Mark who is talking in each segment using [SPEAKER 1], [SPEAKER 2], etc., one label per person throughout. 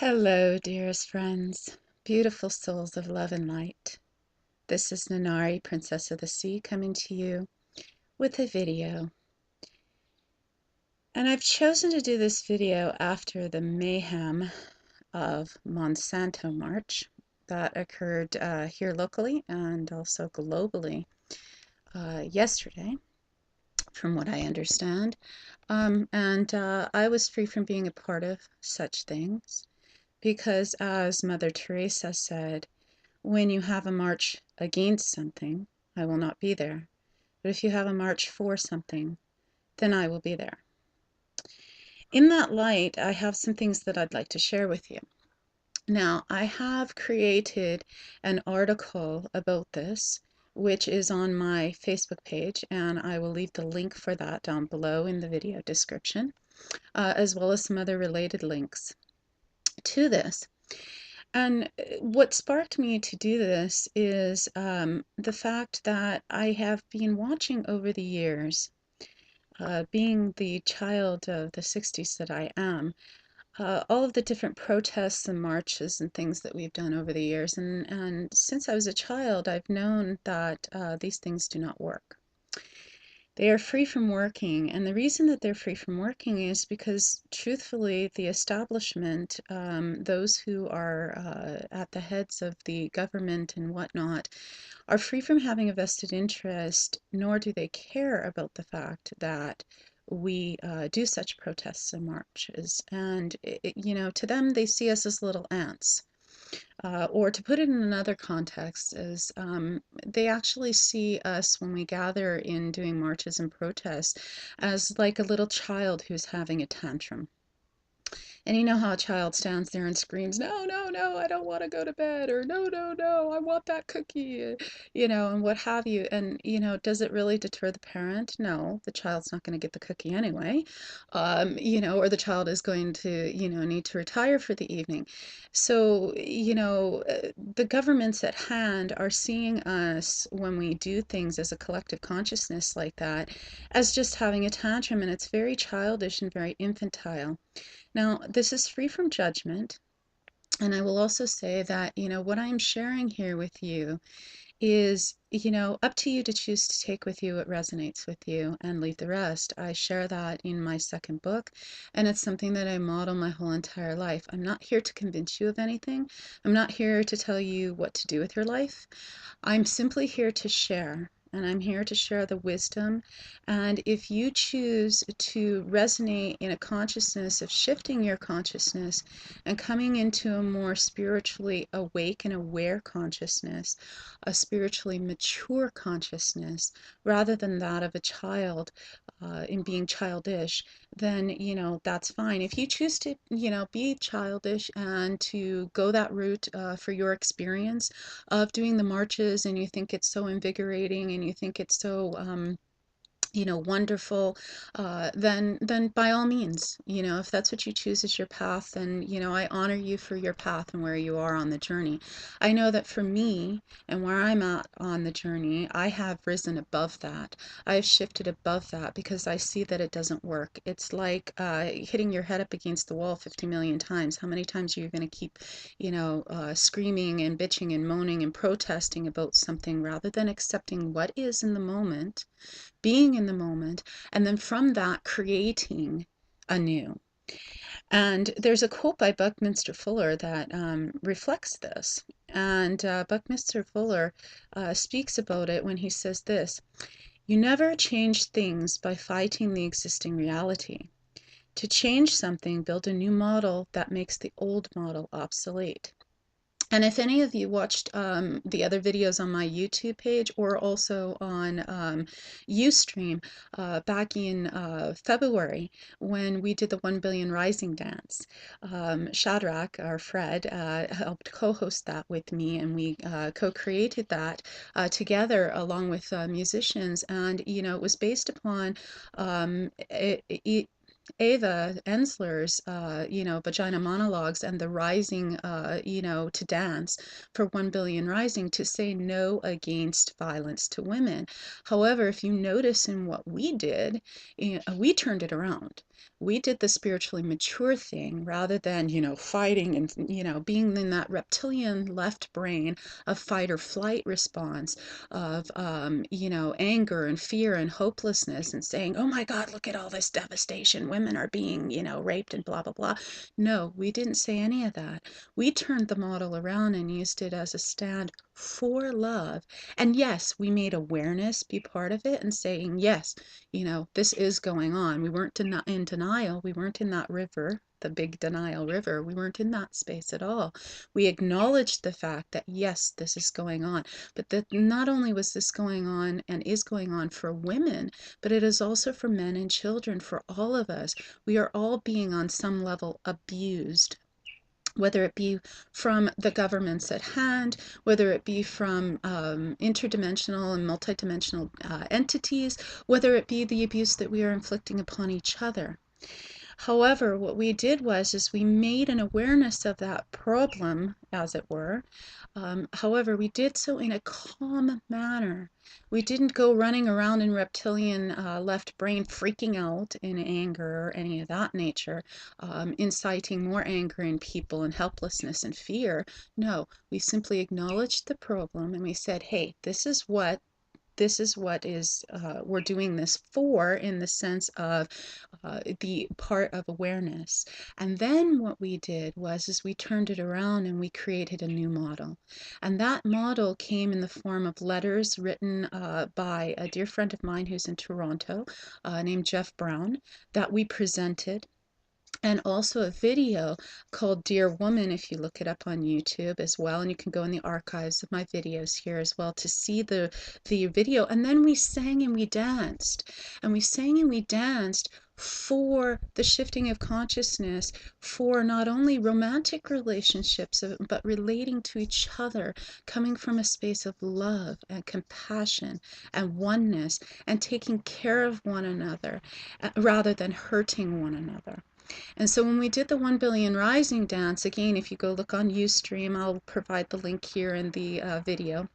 [SPEAKER 1] Hello, dearest friends, beautiful souls of love and light. This is Nanari, Princess of the Sea, coming to you with a video. And I've chosen to do this video after the mayhem of Monsanto March that occurred here locally and also globally yesterday, from what I understand. I was free from being a part of such things. Because as Mother Teresa said, when you have a march against something, I will not be there. But if you have a march for something, then I will be there. In that light, I have some things that I'd like to share with you. Now, I have created an article about this, which is on my Facebook page, and I will leave the link for that down below in the video description, as well as some other related links to this. And what sparked me to do this is the fact that I have been watching over the years, being the child of the 60s that I am, all of the different protests and marches and things that we've done over the years. And since I was a child, I've known that these things do not work. They are free from working, and the reason that they're free from working is because, truthfully, the establishment, those who are at the heads of the government and whatnot, are free from having a vested interest, nor do they care about the fact that we do such protests and marches. And, to them, they see us as little ants. Or to put it in another context is they actually see us when we gather in doing marches and protests as like a little child who's having a tantrum. And you know how a child stands there and screams, no, no, no, I don't want to go to bed, or no, no, no, I want that cookie, and what have you. And, does it really deter the parent? No, the child's not going to get the cookie anyway, or the child is going to, need to retire for the evening. So, the governments at hand are seeing us when we do things as a collective consciousness like that as just having a tantrum, and it's very childish and very infantile. Now, this is free from judgment, and I will also say that, what I'm sharing here with you is, up to you to choose to take with you what resonates with you and leave the rest. I share that in my second book, and it's something that I model my whole entire life. I'm not here to convince you of anything. I'm not here to tell you what to do with your life. I'm simply here to share. And I'm here to share the wisdom. And if you choose to resonate in a consciousness of shifting your consciousness and coming into a more spiritually awake and aware consciousness, a spiritually mature consciousness, rather than that of a child in being childish, then, that's fine. If you choose to, be childish and to go that route for your experience of doing the marches, and you think it's so invigorating and you think it's so wonderful, then by all means, if that's what you choose as your path, then, I honor you for your path and where you are on the journey. I know that for me and where I'm at on the journey, I have risen above that. I have shifted above that because I see that it doesn't work. It's like hitting your head up against the wall 50 million times. How many times are you going to keep, screaming and bitching and moaning and protesting about something rather than accepting what is in the moment, being in the moment, and then from that creating anew. And there's a quote by Buckminster Fuller that reflects this. And Buckminster Fuller speaks about it when he says this: you never change things by fighting the existing reality. To change something, build a new model that makes the old model obsolete. And if any of you watched the other videos on my YouTube page or also on Ustream back in February when we did the 1 Billion Rising dance, Shadrach, or Fred, helped co-host that with me, and we co-created that together along with musicians. And, it was based upon Ava Ensler's, vagina monologues and the rising, to dance for 1 Billion Rising to say no against violence to women. However, if you notice in what we did, we turned it around. We did the spiritually mature thing rather than, fighting and, being in that reptilian left brain of fight or flight response of, anger and fear and hopelessness and saying, oh my God, look at all this devastation. Women are being, raped and blah, blah, blah. No, we didn't say any of that. We turned the model around and used it as a stand for love. And yes, we made awareness be part of it and saying, yes, this is going on. We weren't in denial. We weren't in that river, the big denial river. We weren't in that space at all. We acknowledged the fact that, yes, this is going on. But that not only was this going on and is going on for women, but it is also for men and children, for all of us. We are all being on some level abused, whether it be from the governments at hand, whether it be from interdimensional and multidimensional entities, whether it be the abuse that we are inflicting upon each other. However, what we did is we made an awareness of that problem, as it were. However, we did so in a calm manner. We didn't go running around in reptilian left brain freaking out in anger or any of that nature, inciting more anger in people and helplessness and fear. No, we simply acknowledged the problem and we said, hey, this is what we're doing this for, in the sense of the part of awareness. And then what we did is we turned it around and we created a new model. And that model came in the form of letters written by a dear friend of mine who's in Toronto, named Jeff Brown, that we presented, and also a video called Dear Woman, if you look it up on YouTube as well, and you can go in the archives of my videos here as well to see the video. And then we sang and we danced, and we sang and we danced for the shifting of consciousness, for not only romantic relationships, but relating to each other, coming from a space of love and compassion and oneness, and taking care of one another rather than hurting one another. And so when we did the 1 billion rising dance, again, if you go look on Ustream, I'll provide the link here in the video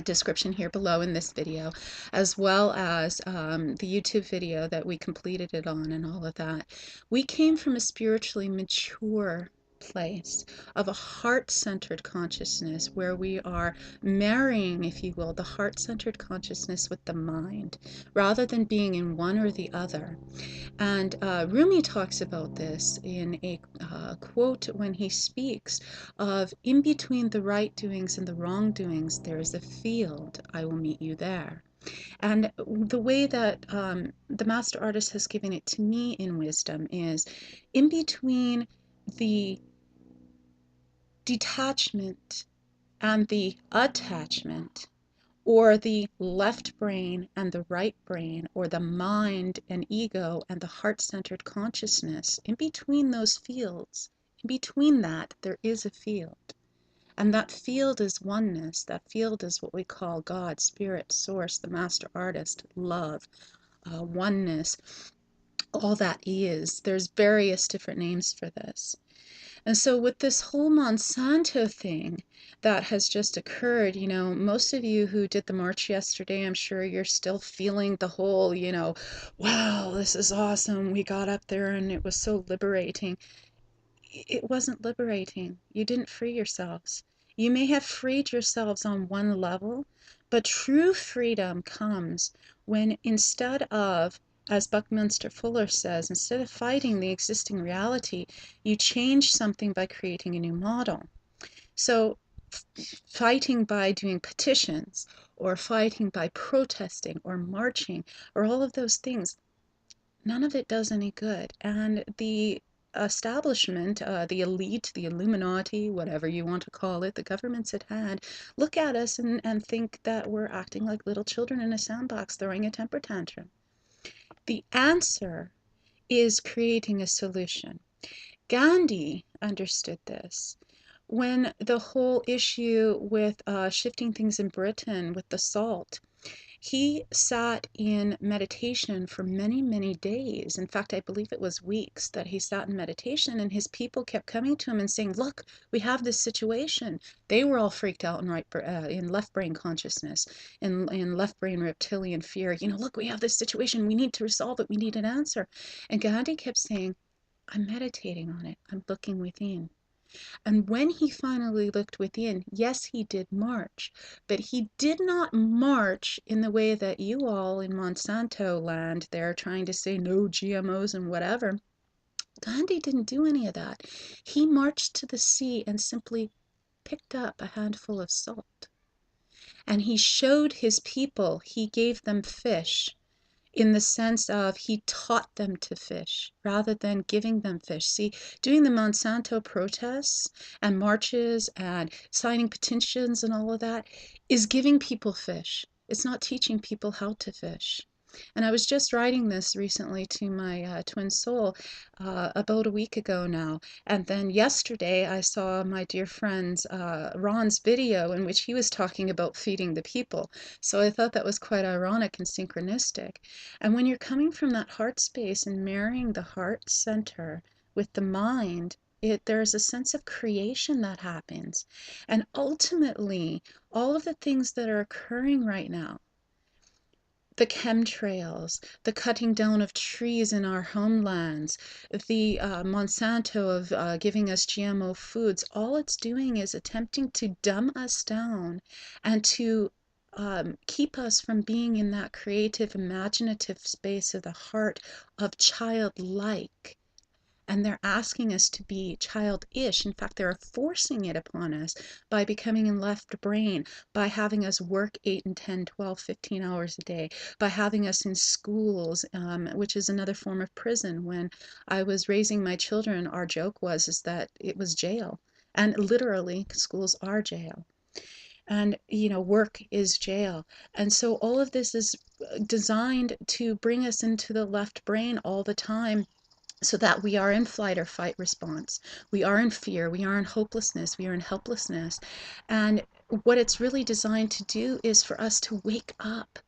[SPEAKER 1] description here below in this video, as well as the YouTube video that we completed it on and all of that. We came from a spiritually mature place of a heart-centered consciousness, where we are marrying, if you will, the heart-centered consciousness with the mind, rather than being in one or the other. And Rumi talks about this in a quote when he speaks of, in between the right doings and the wrong doings, there is a field. I will meet you there. And the way that the master artist has given it to me in wisdom is, in between the detachment and the attachment, or the left brain and the right brain, or the mind and ego and the heart-centered consciousness, in between those fields, in between that, there is a field. And that field is oneness. That field is what we call God, Spirit, Source, the Master Artist, love, oneness, all that is. There's various different names for this. And so with this whole Monsanto thing that has just occurred, most of you who did the march yesterday, I'm sure you're still feeling the whole, wow, this is awesome. We got up there and it was so liberating. It wasn't liberating. You didn't free yourselves. You may have freed yourselves on one level, but true freedom comes when, instead of, as Buckminster Fuller says, instead of fighting the existing reality, you change something by creating a new model. So fighting by doing petitions, or fighting by protesting or marching, or all of those things, none of it does any good. And the establishment, the elite, the Illuminati, whatever you want to call it, the governments at hand, look at us and think that we're acting like little children in a sandbox throwing a temper tantrum. The answer is creating a solution. Gandhi understood this. When the whole issue with shifting things in Britain with the salt, He sat in meditation for many, many days. In fact, I believe it was weeks that he sat in meditation, and his people kept coming to him and saying, look, we have this situation. They were all freaked out in left brain consciousness, in left brain reptilian fear. You know, look, we have this situation. We need to resolve it. We need an answer. And Gandhi kept saying, I'm meditating on it. I'm looking within. And when he finally looked within, yes, he did march, but he did not march in the way that you all in Monsanto land, they're trying to say no GMOs and whatever. Gandhi didn't do any of that. He marched to the sea and simply picked up a handful of salt. And he showed his people, he gave them fish, in the sense of he taught them to fish rather than giving them fish. See, doing the Monsanto protests and marches and signing petitions and all of that is giving people fish. It's not teaching people how to fish. And I was just writing this recently to my twin soul about a week ago now. And then yesterday I saw my dear friend's Ron's video in which he was talking about feeding the people. So I thought that was quite ironic and synchronistic. And when you're coming from that heart space and marrying the heart center with the mind, there's a sense of creation that happens. And ultimately, all of the things that are occurring right now, the chemtrails, the cutting down of trees in our homelands, the Monsanto of giving us GMO foods, all it's doing is attempting to dumb us down and to keep us from being in that creative, imaginative space of the heart of childlike. And they're asking us to be childish. In fact, they're forcing it upon us by becoming in left brain, by having us work 8 and 10, 12, 15 hours a day, by having us in schools, which is another form of prison. When I was raising my children, our joke is that it was jail. And literally, schools are jail. And, you know, work is jail. And so all of this is designed to bring us into the left brain all the time, so that we are in flight or fight response. We are in fear, we are in hopelessness, we are in helplessness. And what it's really designed to do is for us to wake up.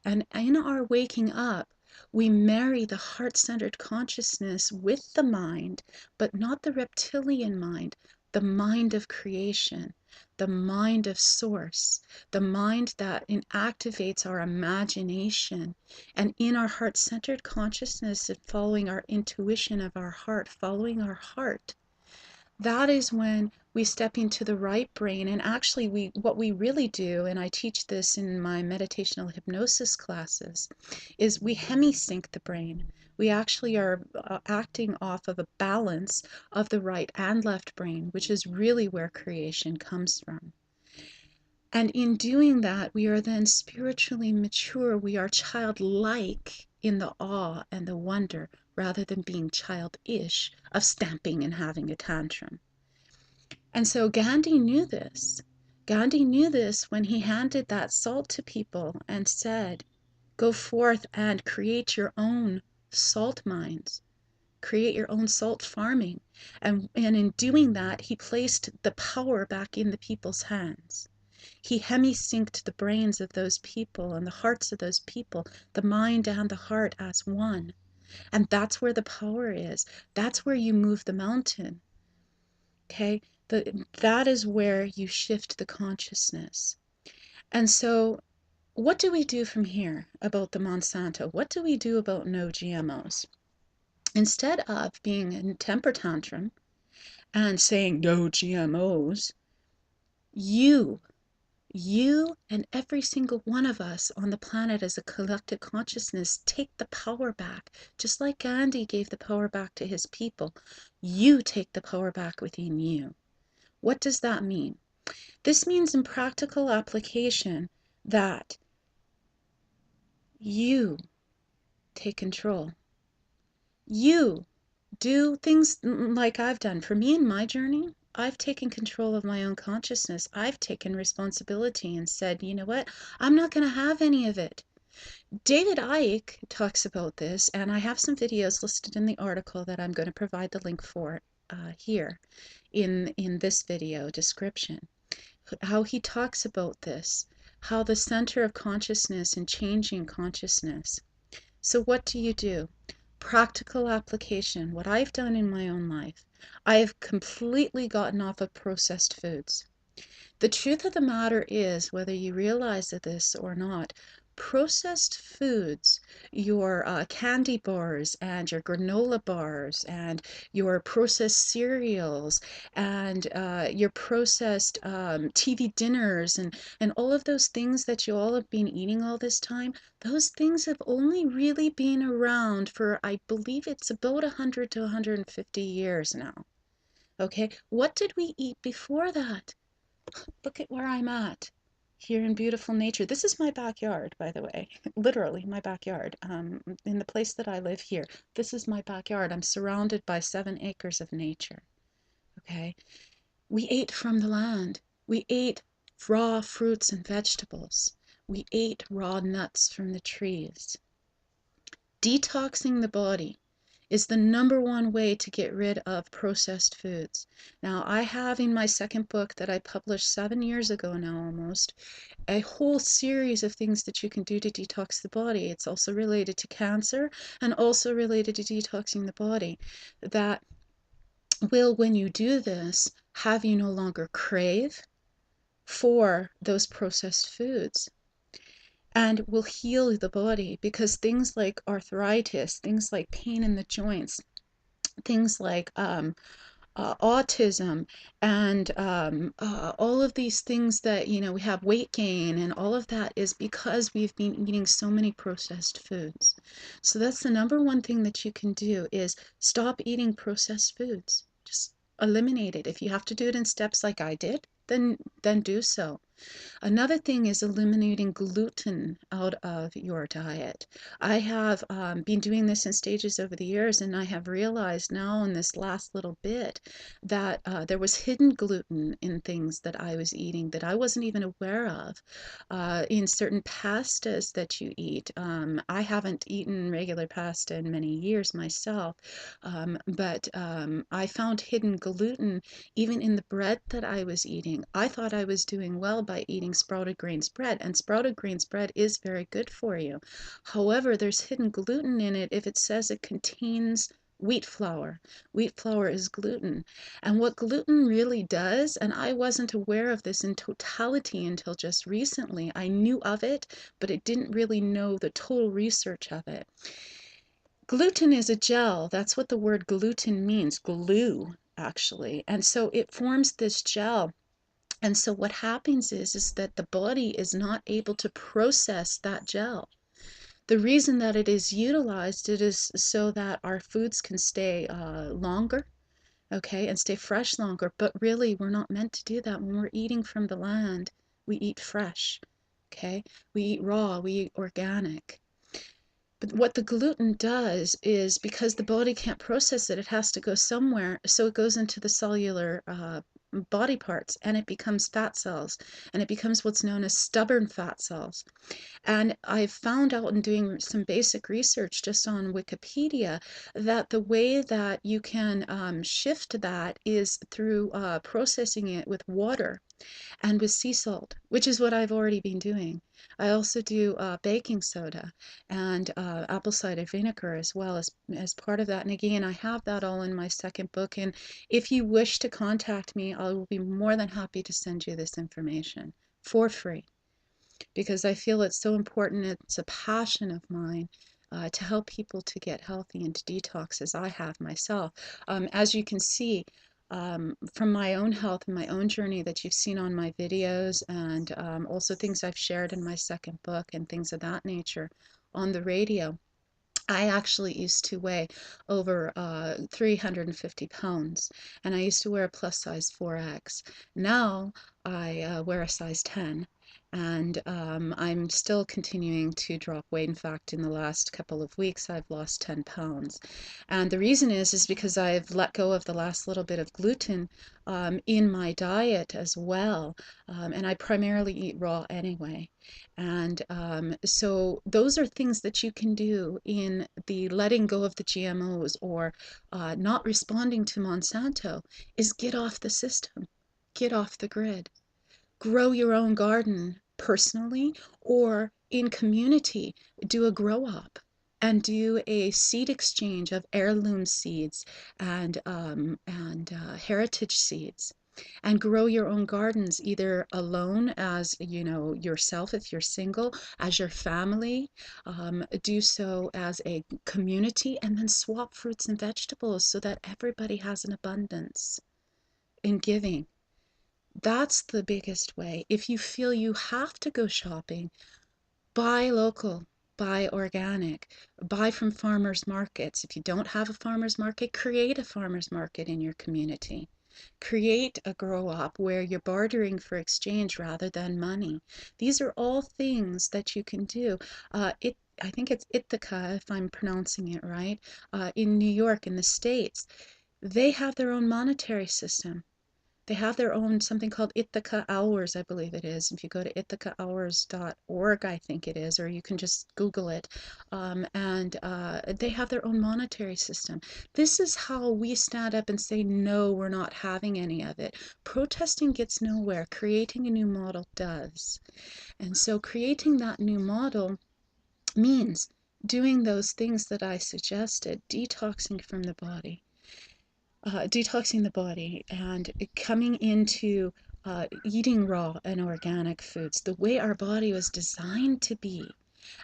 [SPEAKER 1] And in our waking up, we marry the heart-centered consciousness with the mind, but not the reptilian mind, the mind of creation, the mind of source, the mind that activates our imagination. And in our heart-centered consciousness and following our intuition of our heart, following our heart, that is when we step into the right brain. And actually what we really do, and I teach this in my meditational hypnosis classes, is we hemisync the brain. We actually are acting off of a balance of the right and left brain, which is really where creation comes from. And in doing that, we are then spiritually mature. We are childlike in the awe and the wonder, rather than being childish of stamping and having a tantrum. And so Gandhi knew this. Gandhi knew this when he handed that salt to people and said, go forth and create your own salt mines. Create your own salt farming. And in doing that, he placed the power back in the people's hands. He hemisynced the brains of those people and the hearts of those people, the mind and the heart as one. And that's where the power is. That's where you move the mountain. Okay? That is where you shift the consciousness. And so what do we do from here about the Monsanto? What do we do about no GMOs? Instead of being in temper tantrum and saying no GMOs, you and every single one of us on the planet as a collective consciousness take the power back. Just like Gandhi gave the power back to his people, you take the power back within you. What does that mean? This means in practical application that you take control. You do things like I've done. For me in my journey, I've taken control of my own consciousness. I've taken responsibility and said, you know what? I'm not going to have any of it. David Icke talks about this, and I have some videos listed in the article that I'm going to provide the link for here in this video description. How he talks about this, how the center of consciousness and changing consciousness. So what do? Practical application. What I've done in my own life, I have completely gotten off of processed foods. The truth of the matter is, whether you realize this or not, processed foods, your candy bars and your granola bars and your processed cereals and your processed TV dinners and all of those things that you all have been eating all this time, those things have only really been around for, I believe it's about 100 to 150 years now. Okay, what did we eat before that? Look at where I'm at here in beautiful nature. This is my backyard, by the way, literally my backyard. In the place that I live here, this is my backyard. I'm surrounded by 7 acres of nature. Okay, we ate from the land. We ate raw fruits and vegetables. We ate raw nuts from the trees. Detoxing the body is the #1 way to get rid of processed foods. Now, I have in my second book that I published 7 years ago now almost, a whole series of things that you can do to detox the body. It's also related to cancer and also related to detoxing the body that will, when you do this, have you no longer crave for those processed foods and will heal the body, because things like arthritis, things like pain in the joints, things like autism and all of these things that, we have weight gain and all of that is because we've been eating so many processed foods. So that's the #1 thing that you can do is stop eating processed foods. Just eliminate it. If you have to do it in steps like I did, then do so. Another thing is eliminating gluten out of your diet. I have been doing this in stages over the years, and I have realized now in this last little bit that there was hidden gluten in things that I was eating that I wasn't even aware of. In certain pastas that you eat. I haven't eaten regular pasta in many years myself, but I found hidden gluten even in the bread that I was eating. I thought I was doing well by eating sprouted grains bread, and sprouted grains bread is very good for you. However, there's hidden gluten in it if it says it contains wheat flour. Wheat flour is gluten. And what gluten really does, and I wasn't aware of this in totality until just recently. I knew of it, but I didn't really know the total research of it. Gluten is a gel. That's what the word gluten means, glue, actually. And so it forms this gel. And so what happens is that the body is not able to process that gel. The reason that it is utilized, it is so that our foods can stay longer, okay, and stay fresh longer. But really, we're not meant to do that. When we're eating from the land, we eat fresh, okay? We eat raw, we eat organic. But what the gluten does is, because the body can't process it, it has to go somewhere. So it goes into the cellular body parts, and it becomes fat cells, and it becomes what's known as stubborn fat cells. And I've found out in doing some basic research just on Wikipedia that the way that you can shift that is through processing it with water and with sea salt, which is what I've already been doing. I also do baking soda and apple cider vinegar as well as part of that. And again, I have that all in my second book. And if you wish to contact me, I will be more than happy to send you this information for free, because I feel it's so important. It's a passion of mine to help people to get healthy and to detox as I have myself. As you can see from my own health and my own journey that you've seen on my videos, and also things I've shared in my second book and things of that nature on the radio, I actually used to weigh over 350 pounds, and I used to wear a plus size 4X. Now I wear a size 10, and I'm still continuing to drop weight. In fact, in the last couple of weeks, I've lost 10 pounds. And the reason is because I've let go of the last little bit of gluten in my diet as well, and I primarily eat raw anyway. And so those are things that you can do in the letting go of the GMOs or not responding to Monsanto, is get off the system, get off the grid, grow your own garden, personally or in community, do a grow up and do a seed exchange of heirloom seeds and heritage seeds, and grow your own gardens, either alone as yourself if you're single, as your family, do so as a community, and then swap fruits and vegetables so that everybody has an abundance in giving. That's the biggest way. If you feel you have to go shopping, buy local, buy organic, buy from farmers markets. If you don't have a farmers market, create a farmers market in your community. Create a grow up where you're bartering for exchange rather than money. These are all things that you can do. I think it's Ithaca, if I'm pronouncing it right, in New York, in the States. They have their own monetary system. They have their own something called Ithaca Hours, I believe it is. If you go to ithacahours.org, I think it is, or you can just Google it. And they have their own monetary system. This is how we stand up and say, no, we're not having any of it. Protesting gets nowhere. Creating a new model does. And so creating that new model means doing those things that I suggested, detoxing from the body, detoxing the body and coming into eating raw and organic foods the way our body was designed to be.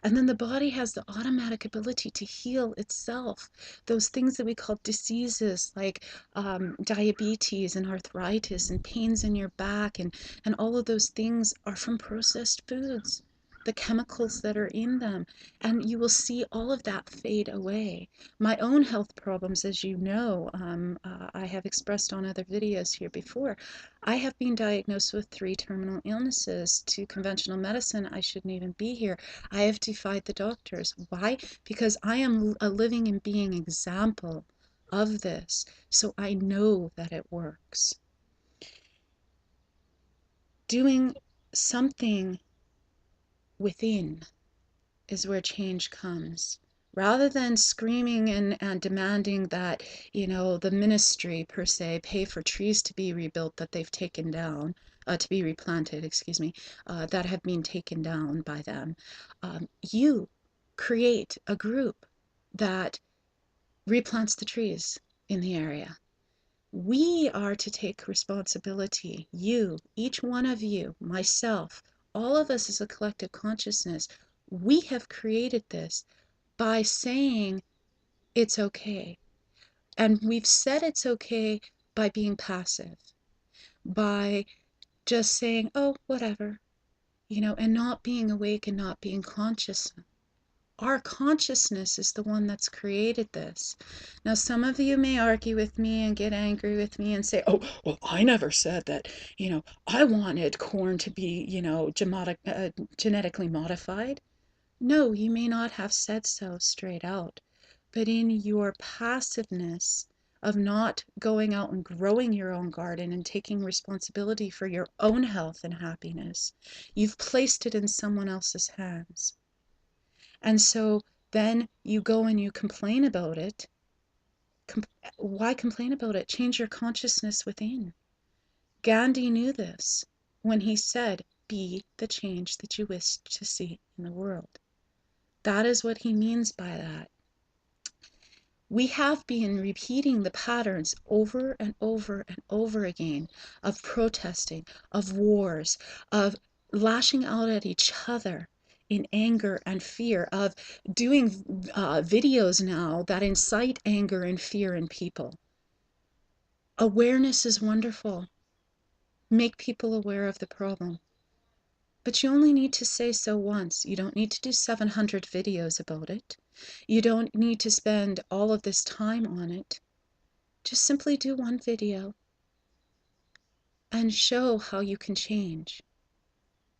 [SPEAKER 1] And then the body has the automatic ability to heal itself. Those things that we call diseases like diabetes and arthritis and pains in your back and all of those things are from processed foods, the chemicals that are in them. And you will see all of that fade away. My own health problems, as you know, I have expressed on other videos here before, I have been diagnosed with 3 terminal illnesses. To conventional medicine, I shouldn't even be here. I have defied the doctors. Why? Because I am a living and being example of this. So I know that it works. Doing something within is where change comes. Rather than screaming and demanding that, the ministry per se pay for trees to be rebuilt that they've taken down, to be replanted, excuse me, that have been taken down by them, you create a group that replants the trees in the area. We are to take responsibility. You, each one of you, myself, all of us as a collective consciousness, we have created this by saying it's okay. And we've said it's okay by being passive, by just saying, oh, whatever, and not being awake and not being conscious. Our consciousness is the one that's created this. Now, some of you may argue with me and get angry with me and say, oh, well, I never said that, I wanted corn to be, genetically modified. No, you may not have said so straight out, but in your passiveness of not going out and growing your own garden and taking responsibility for your own health and happiness, you've placed it in someone else's hands. And so then you go and you complain about it. Why complain about it? Change your consciousness within. Gandhi knew this when he said, be the change that you wish to see in the world. That is what he means by that. We have been repeating the patterns over and over and over again of protesting, of wars, of lashing out at each other in anger and fear, of doing videos now that incite anger and fear in people. Awareness is wonderful. Make people aware of the problem. But you only need to say so once. You don't need to do 700 videos about it. You don't need to spend all of this time on it. Just simply do one video and show how you can change.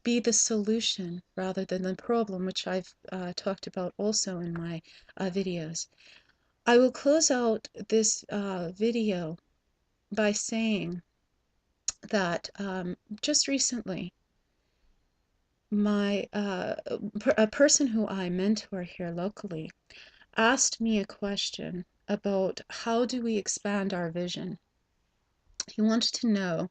[SPEAKER 1] Be the solution rather than the problem, which I've talked about also in my videos. I will close out this video by saying that just recently, a person who I mentor here locally asked me a question about how do we expand our vision. He wanted to know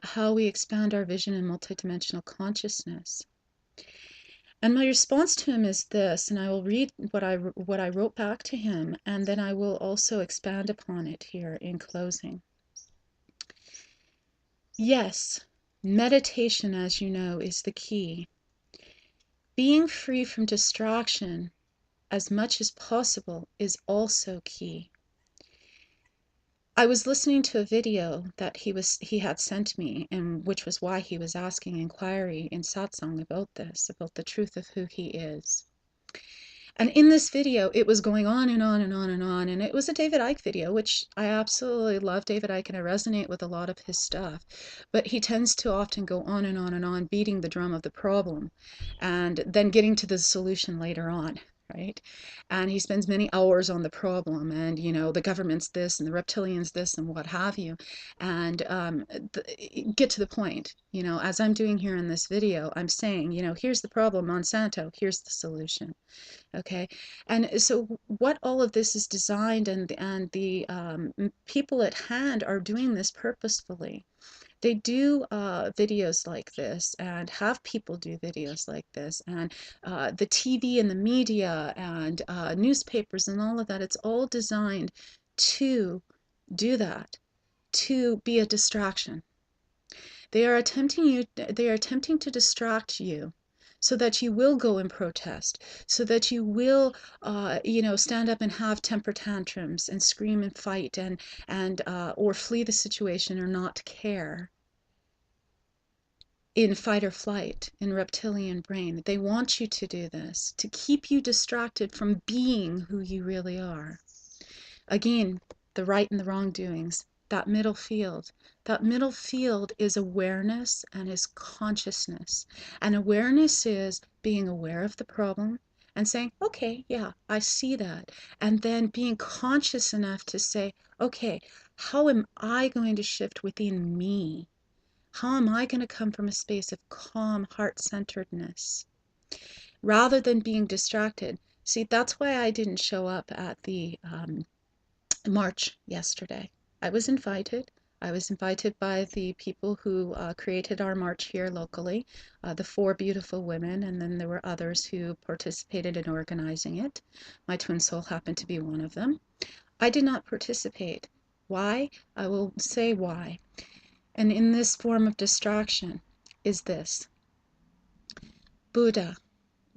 [SPEAKER 1] how we expand our vision in multidimensional consciousness. And my response to him is this, and I will read what I wrote back to him, and then I will also expand upon it here in closing. Yes, meditation, as you know, is the key. Being free from distraction as much as possible is also key. I was listening to a video that he had sent me, and which was why he was asking inquiry in satsang about this, about the truth of who he is. And in this video, it was going on and on and on and on. And it was a David Icke video, which I absolutely love David Icke and I resonate with a lot of his stuff. But he tends to often go on and on and on, beating the drum of the problem and then getting to the solution later on. Right. And he spends many hours on the problem and, you know, the government's this and the reptilians this and what have you. And get to the point, you know, as I'm doing here in this video, I'm saying, you know, here's the problem, Monsanto, here's the solution. Okay, and so what all of this is designed, and the people at hand are doing this purposefully. They do videos like this and have people do videos like this, and the TV and the media and newspapers and all of that, it's all designed to do that, to be a distraction. They are attempting to distract you so that you will go and protest, so that you will, you know, stand up and have temper tantrums and scream and fight and or flee the situation or not care in fight or flight, in reptilian brain. They want you to do this, to keep you distracted from being who you really are. Again, the right and the wrongdoings, that middle field. That middle field is awareness and is consciousness. And awareness is being aware of the problem and saying, okay, yeah, I see that. And then being conscious enough to say, okay, how am I going to shift within me? How am I going to come from a space of calm heart-centeredness rather than being distracted? See, that's why I didn't show up at the march yesterday. I was invited. I was invited by the people who created our march here locally, the 4 beautiful women, and then there were others who participated in organizing it. My twin soul happened to be one of them. I did not participate. Why? I will say why. And in this form of distraction is this. Buddha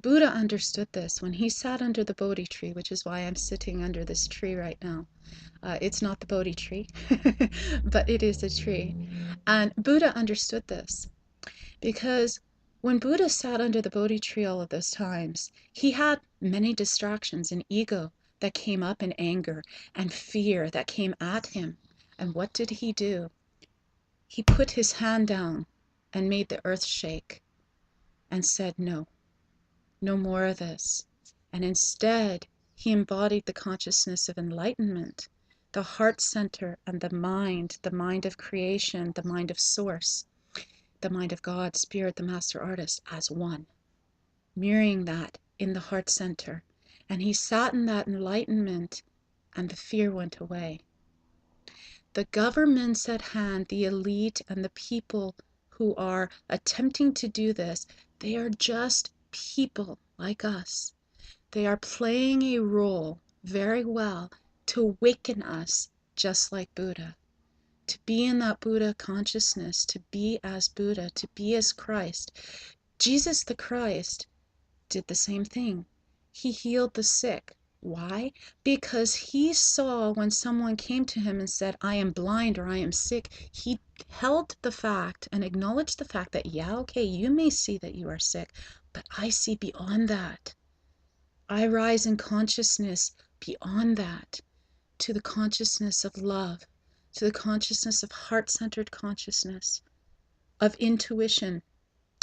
[SPEAKER 1] understood this when he sat under the Bodhi tree, which is why I'm sitting under this tree right now. It's not the Bodhi tree, but it is a tree. And Buddha understood this because when Buddha sat under the Bodhi tree all of those times, he had many distractions and ego that came up in anger and fear that came at him. And what did he do? He put his hand down and made the earth shake and said, no, no more of this. And instead, he embodied the consciousness of enlightenment, the heart center and the mind of creation, the mind of source, the mind of God, spirit, the master artist, as one, mirroring that in the heart center. And he sat in that enlightenment, and the fear went away. The governments at hand, the elite and the people who are attempting to do this, they are just people like us. They are playing a role very well to awaken us just like Buddha. To be in that Buddha consciousness, to be as Buddha, to be as Christ. Jesus the Christ did the same thing. He healed the sick. Why? Because he saw when someone came to him and said, I am blind or I am sick, he held the fact and acknowledged the fact that, yeah, okay, you may see that you are sick, but I see beyond that. I rise in consciousness beyond that to the consciousness of love, to the consciousness of heart-centered consciousness, of intuition.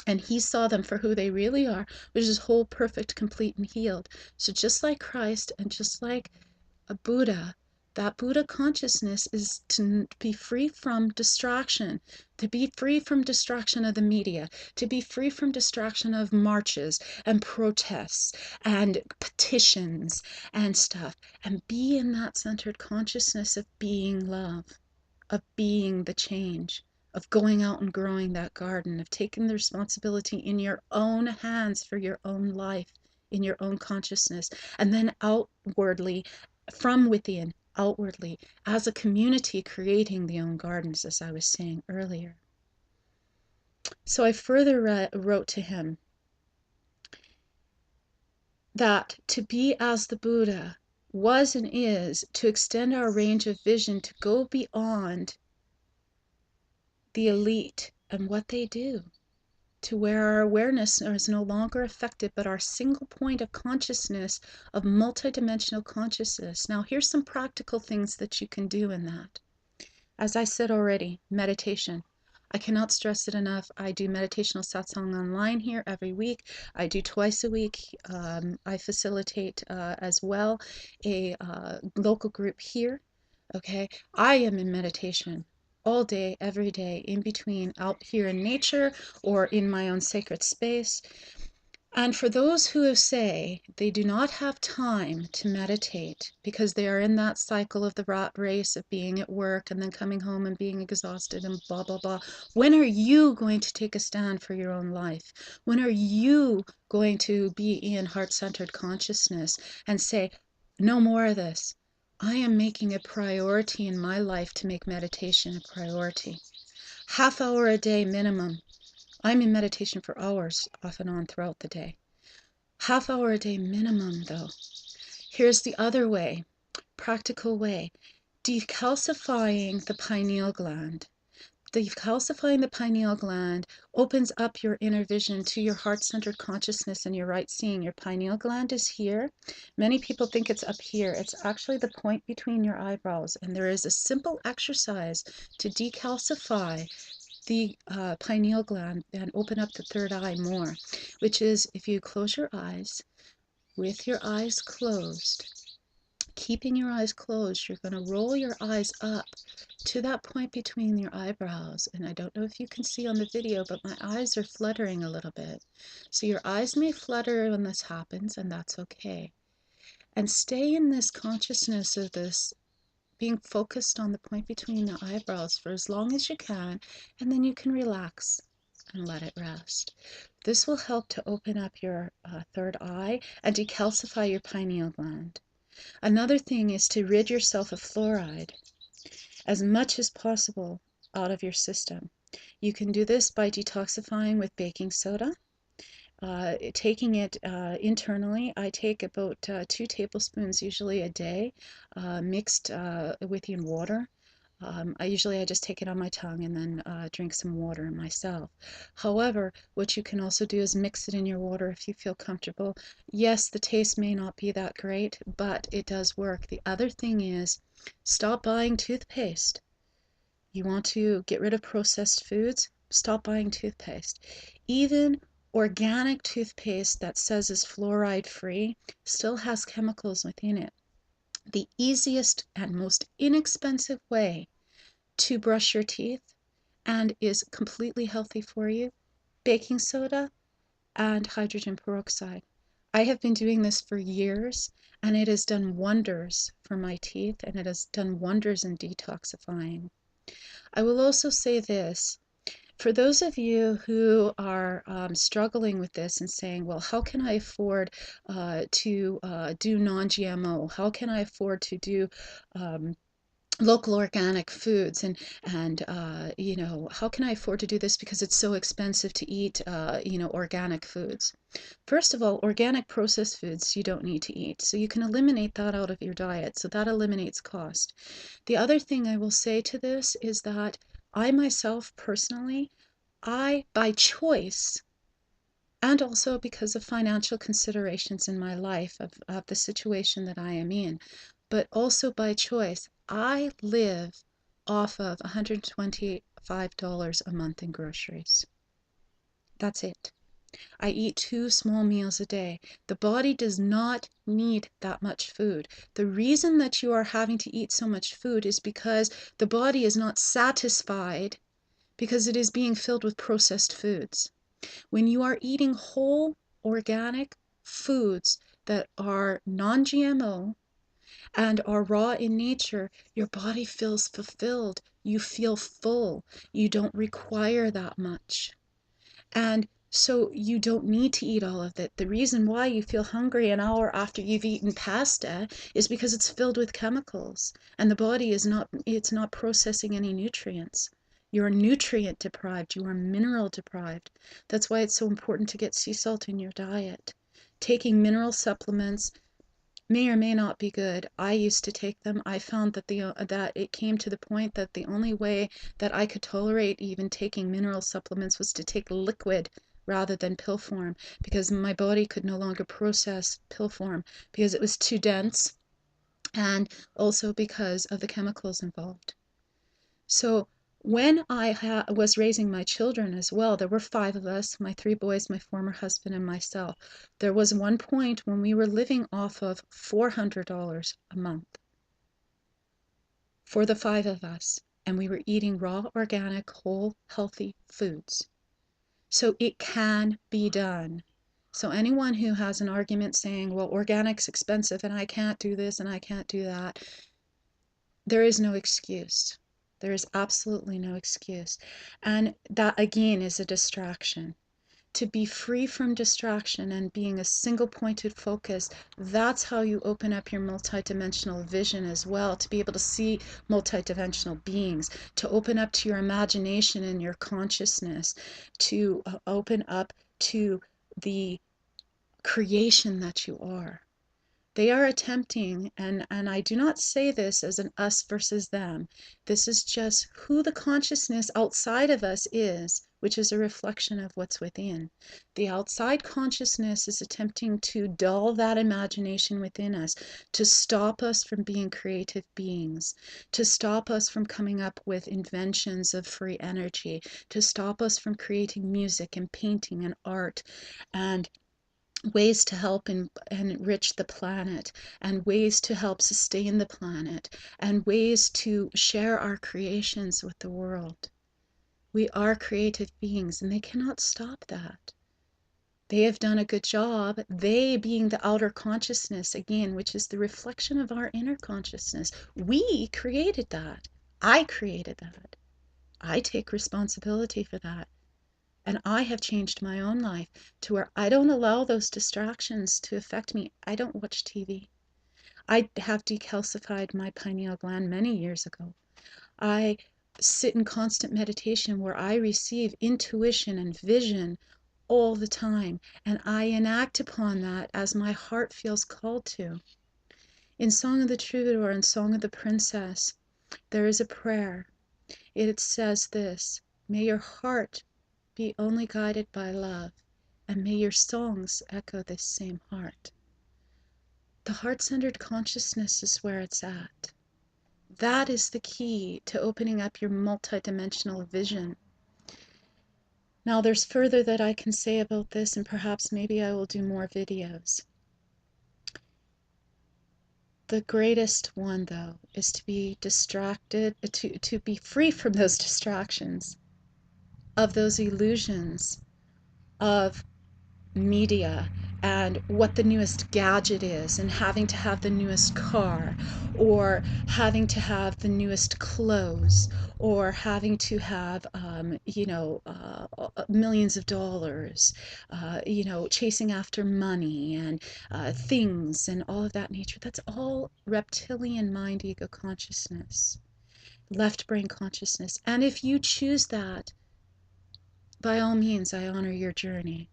[SPEAKER 1] And he saw them for who they really are, which is whole, perfect, complete, and healed. So just like Christ and just like a Buddha, that Buddha consciousness is to be free from distraction, to be free from distraction of the media, to be free from distraction of marches and protests and petitions and stuff, and be in that centered consciousness of being love. of being the change, of going out and growing that garden, of taking the responsibility in your own hands for your own life, in your own consciousness, and then outwardly, from within, outwardly, as a community creating the own gardens, as I was saying earlier. So I further wrote to him that to be as the Buddha was and is to extend our range of vision to go beyond the elite and what they do, to where our awareness is no longer affected, but our single point of consciousness, of multidimensional consciousness. Now, here's some practical things that you can do in that. As I said already, meditation. I cannot stress it enough. I do meditational satsang online here every week. I do twice a week. I facilitate as well a local group here. Okay, I am in meditation all day, every day, in between, out here in nature or in my own sacred space. And for those who say they do not have time to meditate because they are in that cycle of the rat race of being at work and then coming home and being exhausted and blah, blah, blah, when are you going to take a stand for your own life? When are you going to be in heart-centered consciousness and say, no more of this? I am making a priority in my life to make meditation a priority. Half hour a day minimum. I'm in meditation for hours off and on throughout the day. Half hour a day minimum, though. Here's the other way, practical way. Decalcifying the pineal gland. Decalcifying the pineal gland opens up your inner vision to your heart-centered consciousness and your right seeing. Your pineal gland is here. Many people think it's up here. It's actually the point between your eyebrows. And there is a simple exercise to decalcify the pineal gland and open up the third eye more, which is if you close your eyes, with your eyes closed, keeping your eyes closed, you're going to roll your eyes up to that point between your eyebrows. And I don't know if you can see on the video, but my eyes are fluttering a little bit. So your eyes may flutter when this happens, and that's okay. And stay in this consciousness of this being focused on the point between the eyebrows for as long as you can, and then you can relax and let it rest. This will help to open up your third eye and decalcify your pineal gland. Another thing is to rid yourself of fluoride as much as possible out of your system. You can do this by detoxifying with baking soda. Taking it internally, I take about 2 tablespoons usually a day, mixed within water. I just take it on my tongue and then drink some water myself. However, what you can also do is mix it in your water if you feel comfortable. Yes, the taste may not be that great, but it does work. The other thing is, stop buying toothpaste. You want to get rid of processed foods? Stop buying toothpaste. Even organic toothpaste that says is fluoride free still has chemicals within it. The easiest and most inexpensive way to brush your teeth and is completely healthy for you, baking soda and hydrogen peroxide. I have been doing this for years and it has done wonders for my teeth and it has done wonders in detoxifying. I will also say this. For those of you who are struggling with this and saying, well, how can I afford to do non-GMO? How can I afford to do local organic foods and you know, how can I afford to do this because it's so expensive to eat you know, organic foods? First of all, organic processed foods you don't need to eat, so you can eliminate that out of your diet, so that eliminates cost. The other thing I will say to this is that I myself personally, by choice, and also because of financial considerations in my life of the situation that I am in, but also by choice, I live off of $125 a month in groceries. That's it. I eat 2 small meals a day. The body does not need that much food. The reason that you are having to eat so much food is because the body is not satisfied because it is being filled with processed foods. When you are eating whole organic foods that are non-GMO and are raw in nature, your body feels fulfilled You feel full. You don't require that much. And so you don't need to eat all of it. The reason why you feel hungry an hour after you've eaten pasta is because it's filled with chemicals and the body is not processing any nutrients. You're nutrient deprived, you are mineral deprived. That's why it's so important to get sea salt in your diet. Taking mineral supplements may or may not be good. I used to take them. I found that that it came to the point that the only way that I could tolerate even taking mineral supplements was to take liquid rather than pill form, because my body could no longer process pill form because it was too dense, and also because of the chemicals involved. So when I was raising my children as well, there were 5 of us, my 3 boys, my former husband, and myself. There was one point when we were living off of $400 a month for the 5 of us, and we were eating raw, organic, whole, healthy foods. So it can be done. So anyone who has an argument saying, well, organic's expensive and I can't do this and I can't do that, there is no excuse. There is absolutely no excuse. And that again is a distraction. To be free from distraction and being a single pointed focus, that's how you open up your multidimensional vision as well, to be able to see multidimensional beings, to open up to your imagination and your consciousness, to open up to the creation that you are. They are attempting, and I do not say this as an us versus them. This is just who the consciousness outside of us is, which is a reflection of what's within. The outside consciousness is attempting to dull that imagination within us, to stop us from being creative beings, to stop us from coming up with inventions of free energy, to stop us from creating music and painting and art and ways to help and enrich the planet, and ways to help sustain the planet, and ways to share our creations with the world. We are creative beings, and they cannot stop that. They have done a good job, they being the outer consciousness, again, which is the reflection of our inner consciousness. We created that. I created that. I take responsibility for that. And I have changed my own life to where I don't allow those distractions to affect me. I don't watch TV. I have decalcified my pineal gland many years ago. I sit in constant meditation where I receive intuition and vision all the time, and I enact upon that as my heart feels called to. In Song of the Troubadour and Song of the Princess, there is a prayer. It says this: may your heart be only guided by love, and may your songs echo this same heart. The heart-centered consciousness is where it's at. That is the key to opening up your multidimensional vision. Now there's further that I can say about this, and perhaps maybe I will do more videos. The greatest one, though, is to be distracted, to be free from those distractions, of those illusions, of media and what the newest gadget is, and having to have the newest car, or having to have the newest clothes, or having to have millions of dollars, chasing after money and things and all of that nature. That's all reptilian mind ego consciousness, left brain consciousness. And if you choose that, by all means, I honor your journey.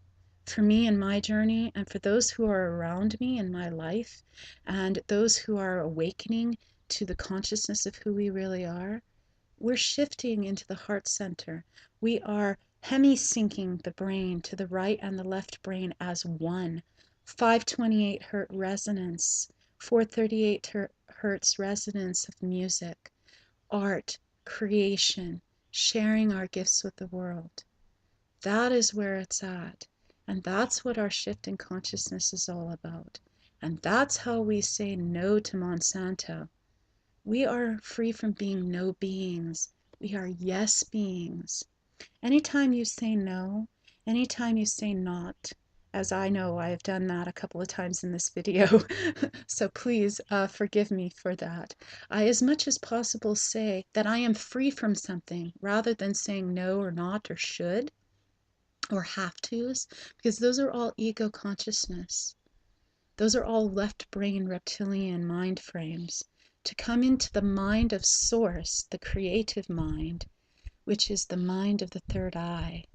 [SPEAKER 1] For me and my journey, and for those who are around me in my life, and those who are awakening to the consciousness of who we really are, we're shifting into the heart center. We are hemi-syncing the brain to the right and the left brain as one. 528 hertz resonance, 438 hertz resonance of music, art, creation, sharing our gifts with the world. That is where it's at. And that's what our shift in consciousness is all about. And that's how we say no to Monsanto. We are free from being no beings. We are yes beings. Anytime you say no, anytime you say not, as I know I have done that a couple of times in this video. So please forgive me for that. I, as much as possible, say that I am free from something rather than saying no or not or should or have tos, because those are all ego consciousness. Those are all left brain reptilian mind frames. To come into the mind of source, the creative mind, which is the mind of the third eye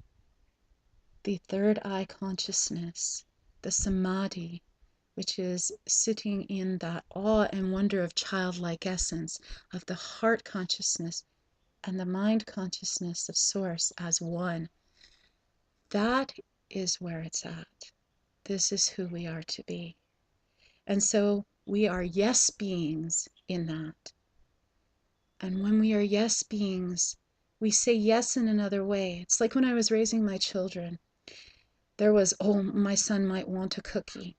[SPEAKER 1] consciousness, the samadhi, which is sitting in that awe and wonder of childlike essence, of the heart consciousness and the mind consciousness of source as one. That is where it's at. This is who we are to be. And so we are yes beings in that. And when we are yes beings, we say yes in another way. It's like when I was raising my children. There was, oh, my son might want a cookie.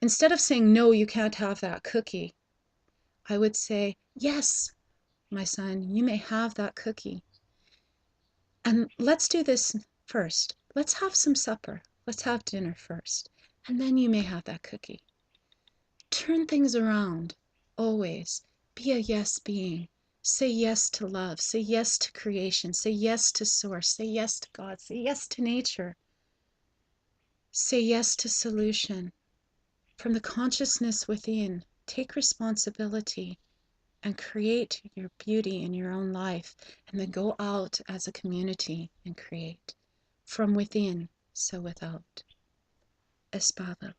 [SPEAKER 1] Instead of saying, no, you can't have that cookie, I would say, yes, my son, you may have that cookie. And let's do this first. Let's have some supper. Let's have dinner first. And then you may have that cookie. Turn things around. Always be a yes being. Say yes to love. Say yes to creation. Say yes to source. Say yes to God. Say yes to nature. Say yes to solution. From the consciousness within, take responsibility and create your beauty in your own life, and then go out as a community and create. From within, so without. Espada.